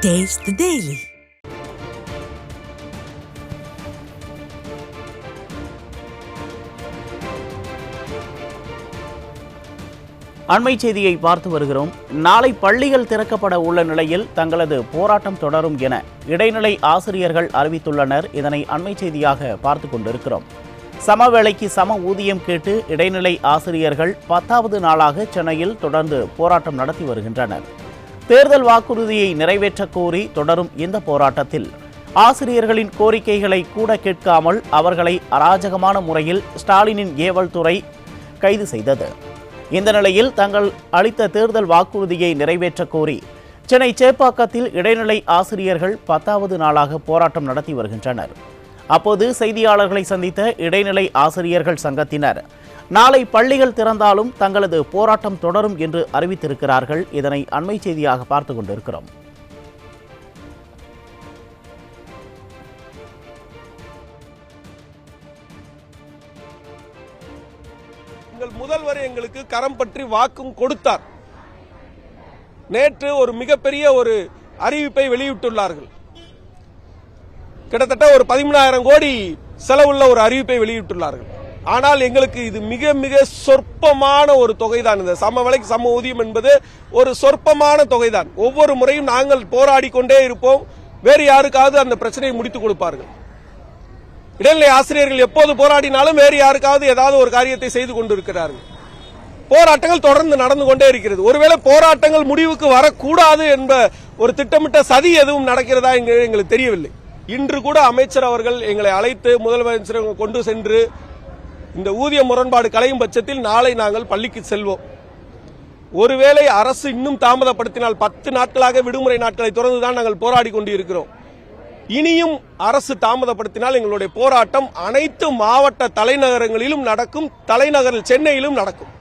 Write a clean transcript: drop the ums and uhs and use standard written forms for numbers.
Taste the Daily. அண்மை செய்தியை பார்த்து வருகிறோம். நாளை பள்ளிகள் திறக்கப்பட உள்ள நிலையில் தங்களது போராட்டம் தொடரும் என இடைநிலை ஆசிரியர்கள் அறிவித்துள்ளனர். இதனை அண்மை செய்தியாக பார்த்து கொண்டிருக்கிறோம். சம வேளைக்கு சம ஊதியம் கேட்டு இடைநிலை ஆசிரியர்கள் 10வது நாளாக சென்னையில் தொடர்ந்து போராட்டம் நடத்தி வருகின்றனர். தேர்தல் வாக்குறுதியை நிறைவேற்ற கோரி தொடரும் இந்த போராட்டத்தில் ஆசிரியர்களின் கோரிக்கைகளை கூட கேட்காமல் அவர்களை அராஜகமான முறையில் ஸ்டாலினின் ஏவல் துறை கைது செய்தது. இந்த நிலையில் தங்கள் அளித்த தேர்தல் வாக்குறுதியை நிறைவேற்ற கோரி சென்னை சேப்பாக்கத்தில் இடைநிலை ஆசிரியர்கள் 10வது நாளாக போராட்டம் நடத்தி வருகின்றனர். அப்போது செய்தியாளர்களை சந்தித்த இடைநிலை ஆசிரியர்கள் சங்கத்தினர் நாளை பள்ளிகள் திறந்தாலும் தங்களது போராட்டம் தொடரும் என்று அறிவித்திருக்கிறார்கள். இதனை அண்மை செய்தியாக பார்த்து கொண்டிருக்கிறோம். எங்கள் முதல்வர் எங்களுக்கு கரம் பற்றி வாக்கும் கொடுத்தார். நேற்று ஒரு மிகப்பெரிய ஒரு அறிவிப்பை வெளியிட்டுள்ளார்கள். கிட்டத்தட்ட ஒரு 13,000 கோடி செலவுள்ள ஒரு அறிவிப்பை வெளியிட்டுள்ளார்கள். ஆனால் எங்களுக்கு இது மிக மிக சொற்பமான ஒரு தொகைதான். இந்த சம வேளைக்கு சம ஊதியம் என்பது ஒரு சொற்பமான தொகைதான். ஒவ்வொரு முறையும் நாங்கள் போராடி கொண்டே இருப்போம். வேறு யாருக்காவது அந்த பிரச்சனையை முடித்துக் கொடுப்பார்கள். இடைநிலை ஆசிரியர்கள் எப்போது போராடினாலும் வேறு யாருக்காவது ஏதாவது ஒரு காரியத்தை செய்து கொண்டிருக்கிறார்கள். போராட்டங்கள் தொடர்ந்து நடந்து கொண்டே இருக்கிறது. ஒருவேளை போராட்டங்கள் முடிவுக்கு வரக்கூடாது என்ற ஒரு திட்டமிட்ட சதி எதுவும் நடக்கிறதா எங்களுக்கு தெரியவில்லை. இன்று கூட அமைச்சர் அவர்கள் எங்களை அழைத்து முதலமைச்சர் கொண்டு சென்று இந்த ஊதிய முரண்பாடு களையும் பட்சத்தில் நாளை நாங்கள் பள்ளிக்கு செல்வோம். ஒருவேளை அரசு இன்னும் தாமதப்படுத்தினால் 10 நாட்களாக விடுமுறை நாட்களை தொடர்ந்துதான் நாங்கள் போராடி கொண்டிருக்கிறோம். இனியும் அரசு தாமதப்படுத்தினால் எங்களுடைய போராட்டம் அனைத்து மாவட்ட தலைநகரங்களிலும் நடக்கும், தலைநகரில் சென்னையிலும் நடக்கும்.